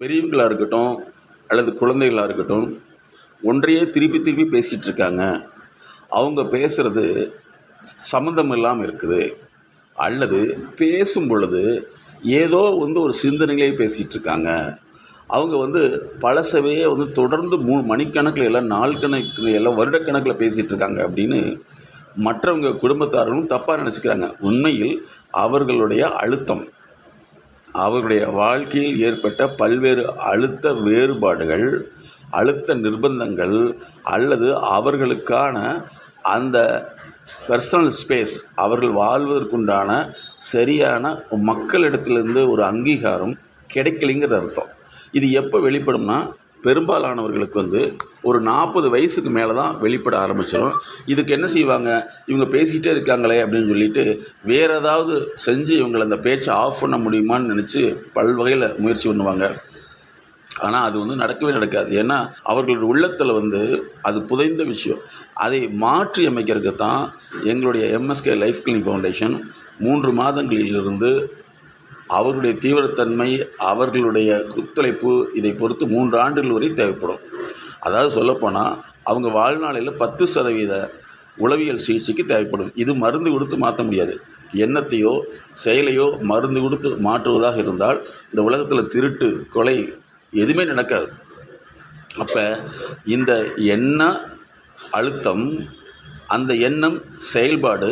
பெரியவங்களாக இருக்கட்டும் அல்லது குழந்தைகளாக இருக்கட்டும், ஒன்றையே திருப்பி திருப்பி பேசிகிட்டு இருக்காங்க. அவங்க பேசுகிறது சம்மந்தம் இல்லாமல் இருக்குது. அல்லது பேசும் பொழுது ஏதோ ஒரு சிந்தனையிலே பேசிகிட்டு இருக்காங்க. அவங்க பழசவே தொடர்ந்து மணிக்கணக்கில் எல்லாம் நாள் கணக்கில் எல்லாம் வருடக்கணக்கில் பேசிகிட்டு இருக்காங்க அப்படின்னு மற்றவங்க குடும்பத்தார்களும் தப்பாக நினச்சிக்கிறாங்க. உண்மையில் அவர்களுடைய அழுத்தம், அவர்களுடைய வாழ்க்கையில் ஏற்பட்ட பல்வேறு அழுத்த வேறுபாடுகள், அழுத்த நிர்பந்தங்கள், அல்லது அவர்களுக்கான அந்த பர்சனல் ஸ்பேஸ், அவர்கள் வாழ்வதற்குண்டான சரியான மக்களிடத்திலிருந்து ஒரு அங்கீகாரம் கிடைக்கலைங்கிறது அர்த்தம். இது எப்போ வெளிப்படும்னா, பெரும்பாலானவர்களுக்கு ஒரு 40 வயசுக்கு மேலே தான் வெளிப்பட ஆரம்பிச்சிடும். இதுக்கு என்ன செய்வாங்க, இவங்க பேசிகிட்டே இருக்காங்களே அப்படின்னு சொல்லிட்டு வேறு ஏதாவது செஞ்சு இவங்களை அந்த பேச்சை ஆஃப் பண்ண முடியுமான்னு நினச்சி பல்வகையில் முயற்சி பண்ணுவாங்க. ஆனால் அது நடக்கவே நடக்காது. ஏன்னா அவர்களுடைய உள்ளத்தில் அது புதைந்த விஷயம். அதை மாற்றி அமைக்கிறதுக்கு தான் எங்களுடைய எம்எஸ்கே லைஃப் கிளினிக் ஃபவுண்டேஷன் 3 மாதங்களிலிருந்து அவர்களுடைய தீவிரத்தன்மை, அவர்களுடைய ஒத்துழைப்பு இதை பொறுத்து 3 ஆண்டுகள் வரை தேவைப்படும். அதாவது சொல்லப்போனால் அவங்க வாழ்நாளில் 10% உளவியல் சிகிச்சைக்கு தேவைப்படும். இது மருந்து கொடுத்து மாற்ற முடியாது. எண்ணத்தையோ செயலையோ மருந்து கொடுத்து மாற்றுவதாக இருந்தால் இந்த உலகத்தில் திருட்டு, கொலை எதுவுமே நடக்காது. அப்போ இந்த எண்ண அழுத்தம், அந்த எண்ணம் செயல்பாடு,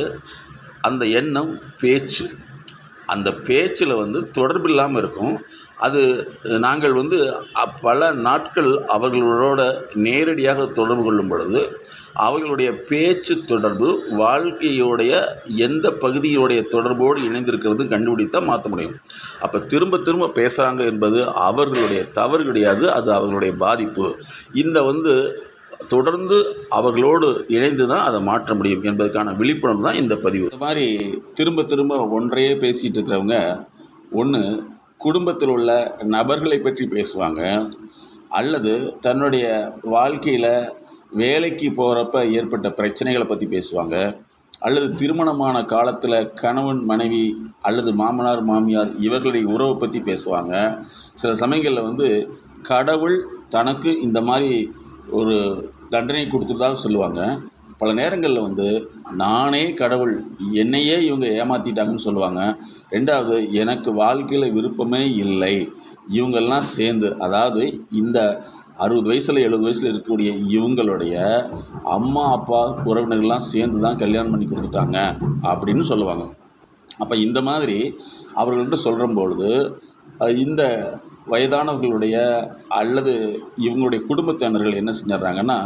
அந்த எண்ணம் பேச்சு, அந்த பேச்சில் தொடர்பு இல்லாமல் இருக்கும். அது நாங்கள் பல நாட்கள் அவர்களோட நேரடியாக தொடர்பு கொள்ளும் பொழுது அவர்களுடைய பேச்சு தொடர்பு வாழ்க்கையோடைய எந்த பகுதியோடைய தொடர்போடு இணைந்திருக்கிறது கண்டுபிடித்தான் மாற்ற முடியும். அப்போ திரும்ப திரும்ப பேசுகிறாங்க என்பது அவர்களுடைய தவறு கிடையாது, அது அவர்களுடைய பாதிப்பு. இந்த தொடர்ந்து அவர்களோடு இணைந்து தான் அதை மாற்ற முடியும் என்பதற்கான விழிப்புணர்வு தான் இந்த பதிவு. இந்த மாதிரி திரும்ப திரும்ப ஒன்றையே பேசிகிட்டு இருக்கிறவங்க, ஒன்று குடும்பத்தில் உள்ள நபர்களை பற்றி பேசுவாங்க, அல்லது தன்னுடைய வாழ்க்கையில் வேலைக்கு போகிறப்ப ஏற்பட்ட பிரச்சனைகளை பற்றி பேசுவாங்க, அல்லது திருமணமான காலத்தில் கணவன் மனைவி அல்லது மாமனார் மாமியார் இவர்களுடைய உறவை பற்றி பேசுவாங்க. சில சமயங்களில் கடவுள் தனக்கு இந்த மாதிரி ஒரு தண்டனை கொடுத்துட்டதாக சொல்லுவாங்க. பல நேரங்களில் நானே கடவுள், என்னையே இவங்க ஏமாற்றிட்டாங்கன்னு சொல்லுவாங்க. ரெண்டாவது, எனக்கு வாழ்க்கையில் விருப்பமே இல்லை, இவங்கெல்லாம் சேர்ந்து, அதாவது இந்த 60 வயசில் 70 வயசில் இருக்கக்கூடிய இவங்களுடைய அம்மா அப்பா உறவினர்கள்லாம் சேர்ந்து தான் கல்யாணம் பண்ணி கொடுத்துட்டாங்க அப்படின்னு சொல்லுவாங்க. அப்போ இந்த மாதிரி அவர்கள்ட்ட சொல்லும்பொழுது இந்த வயதானவர்களுடைய அல்லது இவங்களுடைய குடும்பத்தினர்கள் என்ன செஞ்சிடறாங்கன்னா,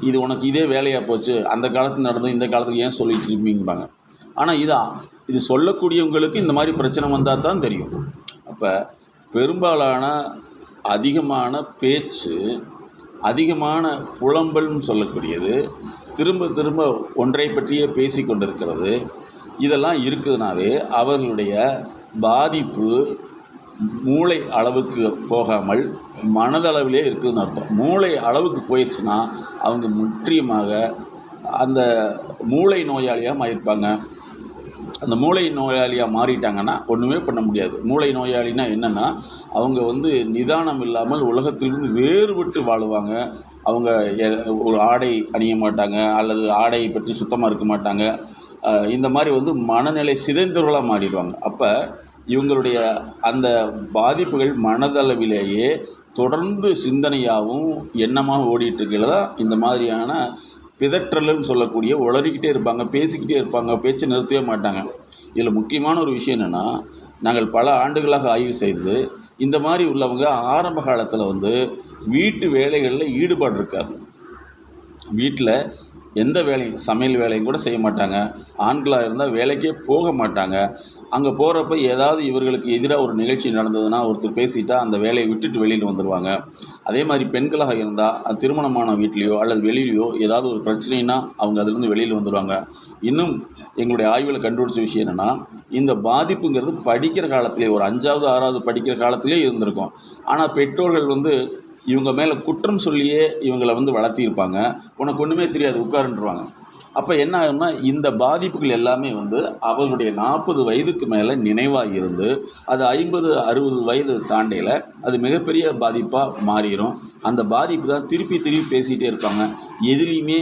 இது உனக்கு இதே வேலையாக போச்சு, அந்த காலத்தில் நடந்து இந்த காலத்தில் ஏன் சொல்லிட்டு இருப்பீங்கம்பாங்க. ஆனால் இது சொல்லக்கூடியவங்களுக்கு இந்த மாதிரி பிரச்சனை வந்தால் தான் தெரியும். அப்போ பெரும்பாலான அதிகமான பேச்சு, அதிகமான புலம்பல்னு சொல்லக்கூடியது, திரும்ப திரும்ப ஒன்றை பற்றியே பேசி கொண்டிருக்கிறது, இதெல்லாம் இருக்குதுனாவே அவர்களுடைய பாதிப்பு மூளை அளவுக்கு போகாமல் மனதளவிலே இருக்குதுன்னு அர்த்தம். மூளை அளவுக்கு போயிடுச்சுன்னா அவங்க முற்றிலுமாக அந்த மூளை நோயாளியாக மாறியிருப்பாங்க. அந்த மூளை நோயாளியாக மாறிட்டாங்கன்னா ஒன்றுமே பண்ண முடியாது. மூளை நோயாளினா என்னென்னா, அவங்க நிதானம் இல்லாமல் உலகத்திலிருந்து வேறுபட்டு வாழுவாங்க. அவங்க ஒரு ஆடை அணிய மாட்டாங்க, அல்லது ஆடையை பற்றி சுத்தமாக இருக்க மாட்டாங்க. இந்த மாதிரி மனநிலை சிதைந்தவர்களாக மாறிடுவாங்க. அப்போ இவங்களுடைய அந்த பாதிப்புகள் மனதளவிலேயே தொடர்ந்து சிந்தனையாகவும் எண்ணமாக ஓடிட்டுருக்கையில் தான் இந்த மாதிரியான பிதற்றல்னு சொல்லக்கூடிய உளறிக்கிட்டே இருப்பாங்க, பேசிக்கிட்டே இருப்பாங்க, பேச்சு நிறுத்தவே மாட்டாங்க. இதில் முக்கியமான ஒரு விஷயம் என்னென்னா, நாங்கள் பல ஆண்டுகளாக ஆய்வு செய்து இந்த மாதிரி உள்ளவங்க ஆரம்ப காலத்தில் வீட்டு வேலைகளில் ஈடுபாடு இருக்காது. வீட்டில் எந்த வேலையும், சமையல் வேலையும் கூட செய்ய மாட்டாங்க. ஆண்களாக இருந்தால் வேலைக்கே போக மாட்டாங்க. அங்கே போகிறப்ப ஏதாவது இவர்களுக்கு எதிராக ஒரு நிகழ்ச்சி நடந்ததுன்னா ஒருத்தர் பேசிட்டா அந்த வேலையை விட்டுட்டு வெளியில் வந்துடுவாங்க. அதே மாதிரி பெண்களாக இருந்தால் திருமணமான வீட்லேயோ அல்லது வெளியிலையோ ஏதாவது ஒரு பிரச்சனைனா அவங்க அதிலிருந்து வெளியில் வந்துடுவாங்க. இன்னும் எங்களுடைய ஆய்வில் கண்டுபிடிச்ச விஷயம் என்னென்னா, இந்த பாதிப்புங்கிறது படிக்கிற காலத்திலே, ஒரு 5வது 6வது படிக்கிற காலத்திலே இருந்திருக்கும். ஆனால் பெற்றோர்கள் இவங்க மேலே குற்றம் சொல்லியே இவங்களை வளர்த்திருப்பாங்க. உனக்கு ஒன்றுமே தெரியாது, உட்காருன்றுவாங்க. அப்போ என்ன ஆகும்னா இந்த பாதிப்புகள் எல்லாமே வந்து அவர்களுடைய 40 வயதுக்கு மேலே நினைவாக இருந்து அது 50-60 வயது தாண்டையில் அது மிகப்பெரிய பாதிப்பாக மாறிடும். அந்த பாதிப்பு தான் திருப்பி பேசிகிட்டே இருப்பாங்க. எதுலேயுமே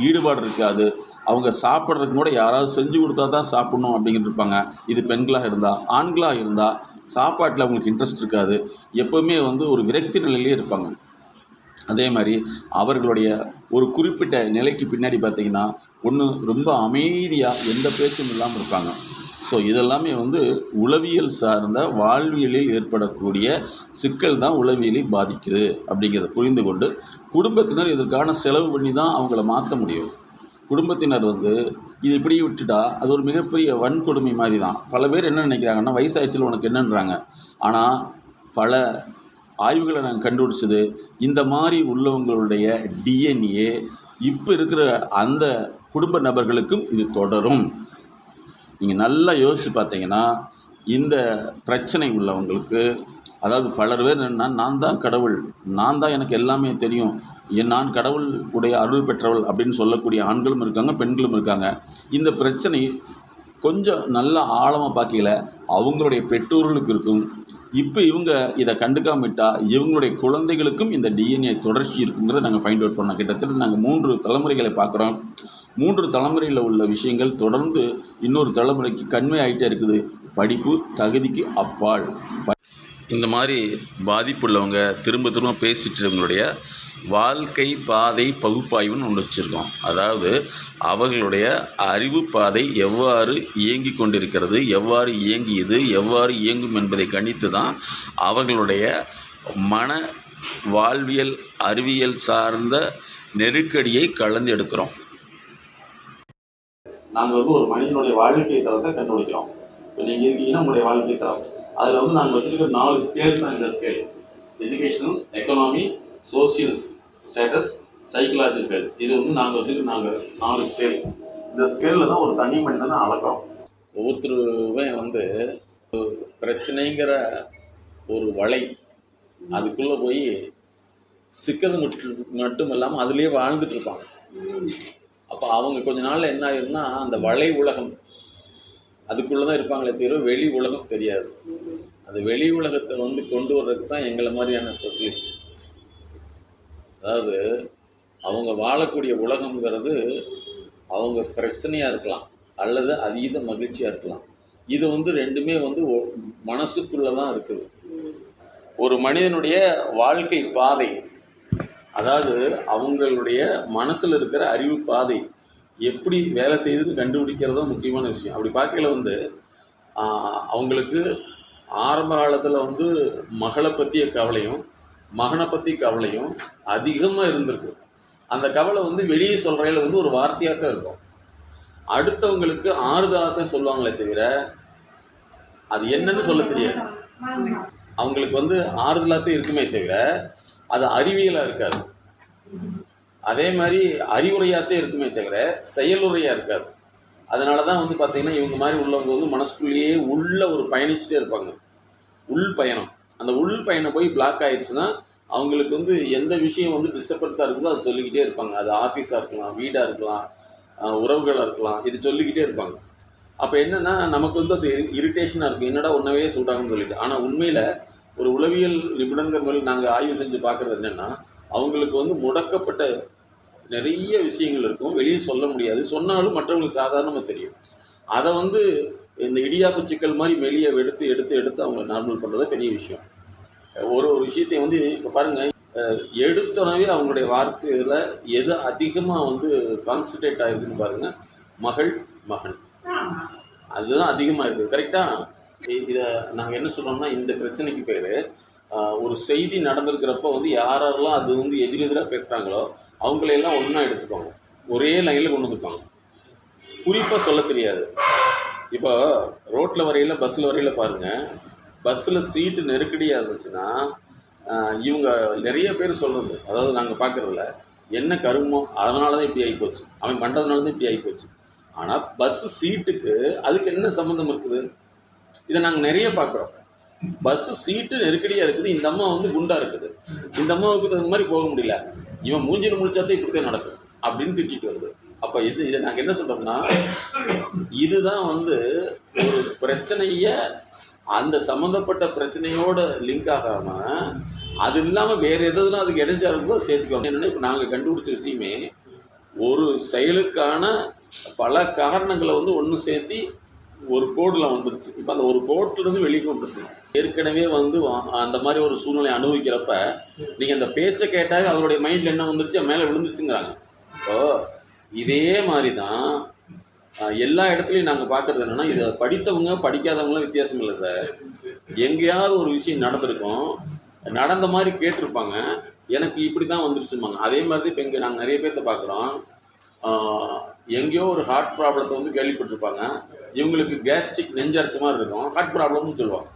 ஈடுபாடு இருக்காது. அவங்க சாப்பிட்றதுக்கு கூட யாராவது செஞ்சு கொடுத்தா தான் சாப்பிட்ணும் அப்படிங்கிட்டு இருப்பாங்க. இது பெண்களாக இருந்தால். ஆண்களாக இருந்தால் சாப்பாட்டில் அவங்களுக்கு இன்ட்ரெஸ்ட் இருக்காது. எப்போவுமே வந்து ஒரு விரக்தி நிலையிலே இருப்பாங்க. அதே மாதிரி அவர்களுடைய ஒரு குறிப்பிட்ட நிலைக்கு பின்னாடி பார்த்திங்கன்னா ஒன்று ரொம்ப அமைதியாக எந்த பேச்சும் இல்லாமல் இருப்பாங்க. ஸோ இதெல்லாமே வந்து உளவியல் சார்ந்த வாழ்வியலில் ஏற்படக்கூடிய சிக்கல் தான் உளவியலை பாதிக்குது அப்படிங்கிறத புரிந்து கொண்டு குடும்பத்தினர் இதற்கான செலவு பண்ணி தான் அவங்கள மாற்ற முடியும். குடும்பத்தினர் வந்து இது இப்படி விட்டுட்டா அது ஒரு மிகப்பெரிய வன்கொடுமை மாதிரி தான். பல பேர் என்ன நினைக்கிறாங்கன்னா வயசாகிடுச்சில் உனக்கு என்னன்றாங்க. ஆனால் பல ஆய்வுகளை நாங்கள் கண்டுபிடிச்சது இந்த மாதிரி உள்ளவங்களுடைய டிஎன்ஏ இப்போ இருக்கிற அந்த குடும்ப நபர்களுக்கும் இது தொடரும். நீங்கள் நல்லா யோசித்து பார்த்தீங்கன்னா இந்த பிரச்சனை உள்ளவங்களுக்கு, அதாவது பலர் பேர் என்னென்னா நான் தான் கடவுள், நான் தான் எனக்கு எல்லாமே தெரியும், நான் கடவுள் உடைய அருள் பெற்றவள் அப்படின்னு சொல்லக்கூடிய ஆண்களும் இருக்காங்க, பெண்களும் இருக்காங்க. இந்த பிரச்சனை கொஞ்சம் நல்லா ஆழமாக பார்க்கல அவங்களுடைய பெற்றோர்களுக்கு இருக்கும். இப்போ இவங்க இதை கண்டுக்காமட்டால் இவங்களுடைய குழந்தைகளுக்கும் இந்த டிஎன்ஏ தொடர்ச்சி இருக்குங்கிறத நாங்கள் ஃபைண்ட் அவுட் பண்ணோம். கிட்டத்தட்ட நாங்கள் 3 தலைமுறைகளை பார்க்குறோம். 3 தலைமுறையில் உள்ள விஷயங்கள் தொடர்ந்து இன்னொரு தலைமுறைக்கு கன்வே ஆகிட்டே இருக்குது. படிப்பு தகுதிக்கு அப்பால் இந்த மாதிரி பாதிப்புள்ளவங்க திரும்ப பேசிட்டுவங்களுடைய வாழ்க்கை பாதை பகுப்பாய்வுன்னு ஒன்று வச்சுருக்கோம். அதாவது அவர்களுடைய அறிவு பாதை எவ்வாறு இயங்கி கொண்டிருக்கிறது, எவ்வாறு இயங்கியது, எவ்வாறு இயங்கும் என்பதை கணித்து தான் அவர்களுடைய மன வாழ்வியல் அறிவியல் சார்ந்த நெருக்கடியை கலந்து எடுக்கிறோம். நாங்கள் வந்து ஒரு மனிதனுடைய வாழ்க்கை தரத்தை கண்டுபிடிக்கிறோம். இப்போ நீங்கள் இருக்கீங்கன்னா உங்களுடைய வாழ்க்கை தரம், அதில் வந்து நாங்கள் வச்சுருக்க 4 ஸ்கேல் தான். இந்த scale educational, economy, social status, psychological. இது வந்து நாங்கள் வச்சுருக்க 4 ஸ்கேல். இந்த ஸ்கேலில் தான் ஒரு தனி மனிதனை அளக்கிறோம். ஒவ்வொருத்தருமே வந்து பிரச்சனைங்கிற ஒரு வலை அதுக்குள்ளே போய் சிக்கிறது மட்டும் இல்லாமல் அதுலேயே வாழ்ந்துட்டு இருப்பாங்க. அப்போ அவங்க கொஞ்ச நாளில் என்ன ஆயிருன்னா அந்த வலை உலகம் அதுக்குள்ளே தான் இருப்பாங்களே தவிர வெளி உலகம் தெரியாது. அந்த வெளி உலகத்தை வந்து கொண்டு வர்றதுக்கு தான் எங்களை மாதிரியான ஸ்பெஷலிஸ்ட். அதாவது அவங்க வாழக்கூடிய உலகங்கிறது அவங்க பிரச்சனையாக இருக்கலாம் அல்லது அதீத மகிழ்ச்சியாக இருக்கலாம். இது வந்து ரெண்டுமே வந்து மனசுக்குள்ளே தான் இருக்குது. ஒரு மனிதனுடைய வாழ்க்கை பாதை, அதாவது அவங்களுடைய மனசில் இருக்கிற அறிவு பாதை எப்படி வேலை செய்யுதுன்னு கண்டுபிடிக்கிறதும் முக்கியமான விஷயம். அப்படி பார்க்கல வந்து அவங்களுக்கு ஆரம்ப காலத்தில் வந்து மகளை பற்றிய கவலையும் மகனை பற்றி கவலையும் அதிகமாக இருந்திருக்கு. அந்த கவலை வந்து வெளியே சொல்கிறையில் வந்து ஒரு வார்த்தையாக தான் இருக்கும். அடுத்தவங்களுக்கு ஆறுதலாக தான் சொல்லுவாங்களே தவிர அது என்னன்னு சொல்ல தெரியாது. அவங்களுக்கு வந்து ஆறுதலாக தான் இருக்குமே தவிர அது அறிவியலாக இருக்காது. அதே மாதிரி அறிவுரையாகத்தே இருக்குமே தவிர செயலுரையாக இருக்காது. அதனால தான் வந்து பார்த்திங்கன்னா இவங்க மாதிரி உள்ளவங்க வந்து மனசுக்குள்ளேயே உள்ள ஒரு பயணிச்சுட்டே இருப்பாங்க. உள் பயணம். அந்த உள் பயணம் போய் பிளாக் ஆயிடுச்சுன்னா அவங்களுக்கு வந்து எந்த விஷயம் வந்து டிஸ்டர்பன்ஸாக இருக்குதோ அதை சொல்லிக்கிட்டே இருப்பாங்க. அது ஆஃபீஸாக இருக்கலாம், வீடாக இருக்கலாம், உறவுகளாக இருக்கலாம், இது சொல்லிக்கிட்டே இருப்பாங்க. அப்போ என்னென்னா நமக்கு வந்து அது இரிட்டேஷனாக இருக்கும், என்னடா ஒன்றவே சொல்கிறாங்கன்னு சொல்லிட்டு. ஆனால் உண்மையில் ஒரு உளவியல் நிபுணர்கள் மேலே நாங்கள் ஆய்வு செஞ்சு பார்க்குறது என்னென்னா அவங்களுக்கு வந்து முடக்கப்பட்ட நிறைய விஷயங்கள் இருக்கும், வெளியே சொல்ல முடியாது. சொன்னாலும் மற்றவங்களுக்கு சாதாரணமாக தெரியும். அதை வந்து இந்த இடியாப்பு சிக்கல் மாதிரி வெளியே எடுத்து எடுத்து எடுத்து அவங்களை நார்மல் பண்ணுறது பெரிய விஷயம். ஒரு விஷயத்தையும் வந்து இப்போ பாருங்கள், எடுத்தோடனே அவங்களுடைய வார்த்தையில் எது அதிகமாக வந்து கான்சன்ட்ரேட் ஆகிருக்குன்னு பாருங்கள், மகள் மகன் அதுதான் அதிகமாக இருக்குது. கரெக்டாக இதை நாங்கள் என்ன சொல்கிறோம்னா இந்த பிரச்சனைக்கு பேர் ஒரு செய்தி நடந்திருக்கிறப்ப வந்து யாரெல்லாம் அது வந்து எதிரெதிராக பேசுகிறாங்களோ அவங்களையெல்லாம் ஒன்றா எடுத்துப்பாங்க, ஒரே லைனில் கொண்டு வந்துருப்பாங்க. குறிப்பாக சொல்ல தெரியாது. இப்போ ரோட்டில் வரையில் பஸ்ஸில் வரையில் பாருங்கள், பஸ்ஸில் சீட்டு நெருக்கடியாக இருந்துச்சுன்னா இவங்க நிறைய பேர் சொல்கிறது, அதாவது நாங்கள் பார்க்குறதில்ல, என்ன கருமோ அதனால தான் இப்படி ஆகிப்போச்சு, அவன் பண்ணுறதுனால தான் இப்படி ஆகிப்போச்சு. ஆனால் பஸ்ஸு சீட்டுக்கு அதுக்கு என்ன சம்மந்தம் இருக்குது? இதை நாங்கள் நிறைய பார்க்குறோம். பஸ்ஸு சீட்டு நெருக்கடியாக இருக்குது, இந்த அம்மா வந்து குண்டாக இருக்குது, இந்த அம்மாவுக்கு அது மாதிரி போக முடியல, இவன் மூஞ்சில் முடிச்சாத்தே இப்படித்தான் நடக்கும் அப்படின்னு திட்டிட்டு வருது. அப்போ இதை நாங்கள் என்ன சொல்கிறோம்னா, இதுதான் வந்து ஒரு பிரச்சனையை அந்த சம்மந்தப்பட்ட பிரச்சனையோட லிங்க் ஆகாமல், அது இல்லாமல் வேறு எதுனா அதுக்கு இடைஞ்சாலும் சேர்த்துக்கணும். என்னென்னா, இப்போ நாங்கள் கண்டுபிடிச்ச விஷயமே ஒரு செயலுக்கான பல காரணங்களை வந்து ஒன்று சேர்த்தி ஒரு கோடில் வந்துருச்சு. இப்போ அந்த ஒரு கோட்டிலேருந்து வெளியே கொண்டு இருக்கு. ஏற்கனவே வந்து அந்த மாதிரி ஒரு சூழ்நிலை அனுபவிக்கிறப்ப நீங்கள் அந்த பேச்சை கேட்டால் அவருடைய மைண்டில் என்ன வந்துருச்சு, மேலே விழுந்துருச்சுங்கிறாங்க. இப்போ இதே மாதிரி தான் எல்லா இடத்துலையும் நாங்கள் பார்க்குறது என்னென்னா, இதை படித்தவங்க படிக்காதவங்களாம் வித்தியாசம் இல்லை சார். எங்கேயாவது ஒரு விஷயம் நடந்திருக்கும், நடந்த மாதிரி கேட்டிருப்பாங்க, எனக்கு இப்படி தான் வந்துருச்சுமாங்க. அதே மாதிரி இப்போ இங்கே நாங்கள் நிறைய பேர்த்த பார்க்குறோம், எங்கேயோ ஒரு ஹார்ட் ப்ராப்ளத்தை வந்து கேள்விப்பட்டிருப்பாங்க, இவங்களுக்கு கேஸ்ட்ரிக் நெஞ்சரிச்ச மாதிரி இருக்கும், ஹார்ட் ப்ராப்ளம்னு சொல்லுவாங்க.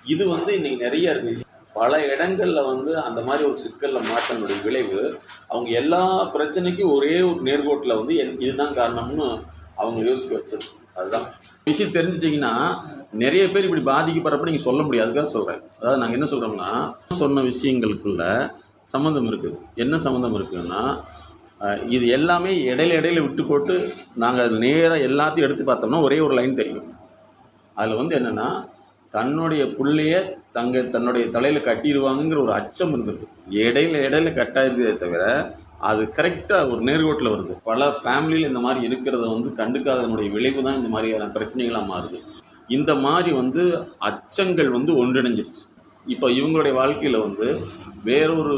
இது வந்து இன்றைக்கி நிறைய இருக்குது. பல இடங்களில் வந்து அந்த மாதிரி ஒரு சிக்கலில் மாற்றனுடைய விளைவு அவங்க எல்லா பிரச்சனைக்கும் ஒரே ஒரு நேர்கோட்டில் வந்து இதுதான் காரணம்னு அவங்க யோசிக்க வச்சது. அதுதான் விஷயம். தெரிஞ்சிட்டிங்கன்னா நிறைய பேர் இப்படி பாதிக்கப்படுறப்ப நீங்கள் சொல்ல முடியாது. அதுக்காக சொல்கிறேன். அதாவது நாங்கள் என்ன சொல்கிறோம்னா, சொன்ன விஷயங்களுக்குள்ள சம்மந்தம் இருக்குது. என்ன சம்மந்தம் இருக்குதுன்னா, இது எல்லாமே இடையில விட்டு போட்டு நாங்கள் நேராக எல்லாத்தையும் எடுத்து பார்த்தோம்னா ஒரே ஒரு லைன் தெரியும். அதில் வந்து என்னென்னா, தன்னுடைய பிள்ளைய தன்னுடைய தலையில் கட்டிடுவாங்கங்கிற ஒரு அச்சம் இருந்தது. இடையில கட்டாயிருக்கே தவிர அது கரெக்டாக ஒரு நேர்கோட்டில் வருது. பல ஃபேமிலியில் இந்த மாதிரி இருக்கிறத வந்து கண்டுக்காதனுடைய விளைவு தான் இந்த மாதிரியான பிரச்சனைகளாக மாறுது. இந்த மாதிரி வந்து அச்சங்கள் வந்து ஒன்றிணைஞ்சிருச்சு. இப்போ இவங்களுடைய வாழ்க்கையில் வந்து வேறொரு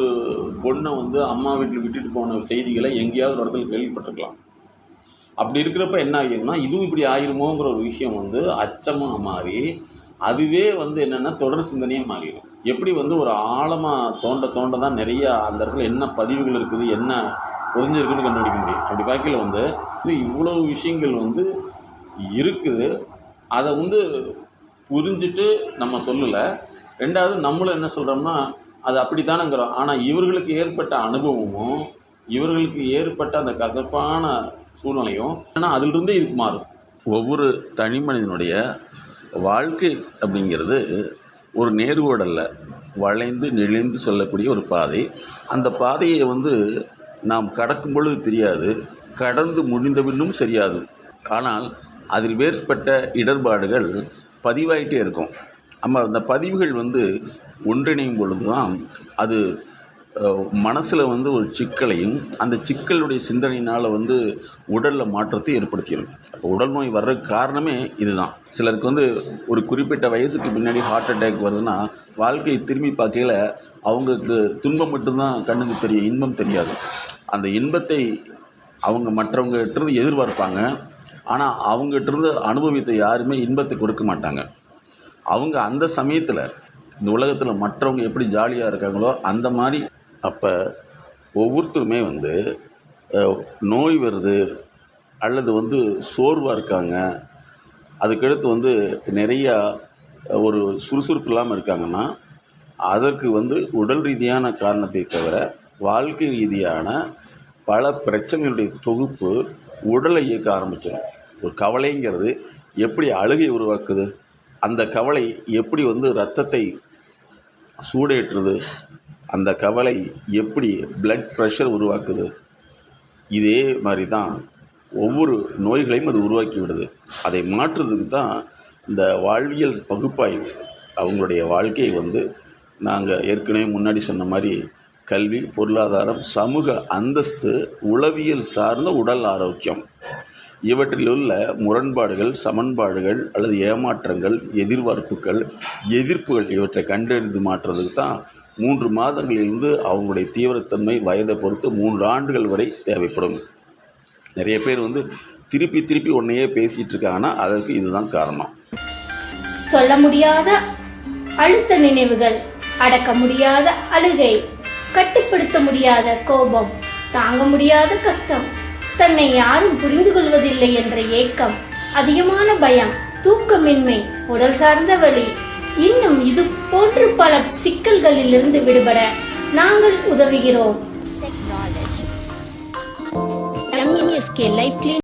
பொண்ணை வந்து அம்மா வீட்டில் விட்டுட்டு போன செய்திகளை எங்கேயாவது ஒரு இடத்துல கேள்விப்பட்டிருக்கலாம். அப்படி இருக்கிறப்ப என்ன ஆகிரும்னா, இதுவும் இப்படி ஆயிருமோங்கிற ஒரு விஷயம் வந்து அச்சமாக மாறி அதுவே வந்து என்னென்னா தொடர் சிந்தனையாக மாறிடும். எப்படி வந்து ஒரு ஆழமாக தோண்ட தான் நிறைய அந்த இடத்துல என்ன பதிவுகள் இருக்குது, என்ன புரிஞ்சிருக்குன்னு கண்டுபிடிக்க முடியும். அப்படி பார்க்கல வந்து இவ்வளோ விஷயங்கள் வந்து இருக்குது. அதை வந்து புரிஞ்சுட்டு நம்ம சொல்லலை. ரெண்டாவது நம்மளும் என்ன சொல்கிறோம்னா, அது அப்படி தானேங்கிறோம். ஆனால் இவர்களுக்கு ஏற்பட்ட அனுபவமும் இவர்களுக்கு ஏற்பட்ட அந்த கசப்பான சூழ்நிலையும் ஆனால் அதிலிருந்து இதுக்கு மாறும். ஒவ்வொரு தனி மனிதனுடைய வாழ்க்கை அப்படிங்கிறது ஒரு நேர்கோடல்ல, வளைந்து நெளிந்து சொல்லக்கூடிய ஒரு பாதை. அந்த பாதையை வந்து நாம் கடக்கும் பொழுது தெரியாது, கடந்து முடிந்த பின்னும் சரியாது. ஆனால் அதில் ஏற்பட்ட இடர்பாடுகள் பதிவாயிட்டே இருக்கும். நம்ம அந்த பதிவுகள் வந்து ஒன்றிணையும் பொழுது தான் அது மனசில் வந்து ஒரு சிக்கலையும், அந்த சிக்கலுடைய சிந்தனையினால் வந்து உடலில் மாற்றத்தை ஏற்படுத்திடும். அப்போ உடல் நோய் வர்றதுக்கு காரணமே இதுதான். சிலருக்கு வந்து ஒரு குறிப்பிட்ட வயசுக்கு பின்னாடி ஹார்ட் அட்டாக் வருதுன்னா, வாழ்க்கையை திரும்பி பார்க்கையில் அவங்களுக்கு துன்பம் மட்டும்தான் கண்ணுக்கு தெரியும், இன்பம் தெரியாது. அந்த இன்பத்தை அவங்க மற்றவங்ககிட்டருந்து எதிர்பார்ப்பாங்க. ஆனால் அவங்ககிட்டருந்து அனுபவித்த யாருமே இன்பத்தை கொடுக்க மாட்டாங்க. அவங்க அந்த சமயத்தில் இந்த உலகத்தில் மற்றவங்க எப்படி ஜாலியாக இருக்காங்களோ அந்த மாதிரி. அப்போ ஒவ்வொருத்தருமே வந்து நோய் வருது அல்லது வந்து சோர்வாக இருக்காங்க, அதுக்கடுத்து வந்து நிறையா ஒரு சுறுசுறுப்பு இல்லாமல் இருக்காங்கன்னா, அதற்கு வந்து உடல் ரீதியான காரணத்தை தவிர வாழ்க்கை ரீதியான பல பிரச்சனைகளுடைய தொகுப்பு உடலை இயக்க ஆரம்பிச்சிடும். ஒரு கவலைங்கிறது எப்படி அழுகை உருவாக்குது, அந்த கவலை எப்படி வந்து இரத்தத்தை சூடேற்றுது, அந்த கவலை எப்படி பிளட் ப்ரெஷர் உருவாக்குது, இதே மாதிரி தான் ஒவ்வொரு நோய்களையும் அது உருவாக்கி விடுது. அதை மாற்றுறதுக்கு தான் இந்த வாழ்வியல் பகுப்பாய்வு. அவங்களுடைய வாழ்க்கையை வந்து நாங்கள் ஏற்கனவே முன்னாடி சொன்ன மாதிரி கல்வி, பொருளாதாரம், சமூக அந்தஸ்து, உளவியல் சார்ந்த உடல் ஆரோக்கியம், இவற்றில் உள்ள முரண்பாடுகள், சமன்பாடுகள் அல்லது ஏமாற்றங்கள், எதிர்பார்ப்புகள், எதிர்ப்புகள் இவற்றை கண்டறிந்து மாற்றுறதுக்கு தான் 3 மாதங்களிலிருந்து அவங்களுடைய தீவிரத்தன்மை வயதை பொறுத்து 3 ஆண்டுகள் வரை தேவைப்படும். நிறைய பேர் வந்து திருப்பி ஒன்றையே பேசிகிட்டு இருக்காங்கன்னா அதற்கு இதுதான் காரணம். சொல்ல முடியாத அழுத்த நினைவுகள், அடக்க முடியாத அழுகை, கட்டுப்படுத்த முடியாத கோபம், தாங்க முடியாத கஷ்டம், தன்னை யாரும் புரிந்து கொள்வதில்லை என்ற ஏக்கம், அதிகமான பயம், தூக்கமின்மை, உடல் சார்ந்த வலி, இன்னும் இது போன்று பல சிக்கல்களிலிருந்து விடுபட நாங்கள் உதவுகிறோம்.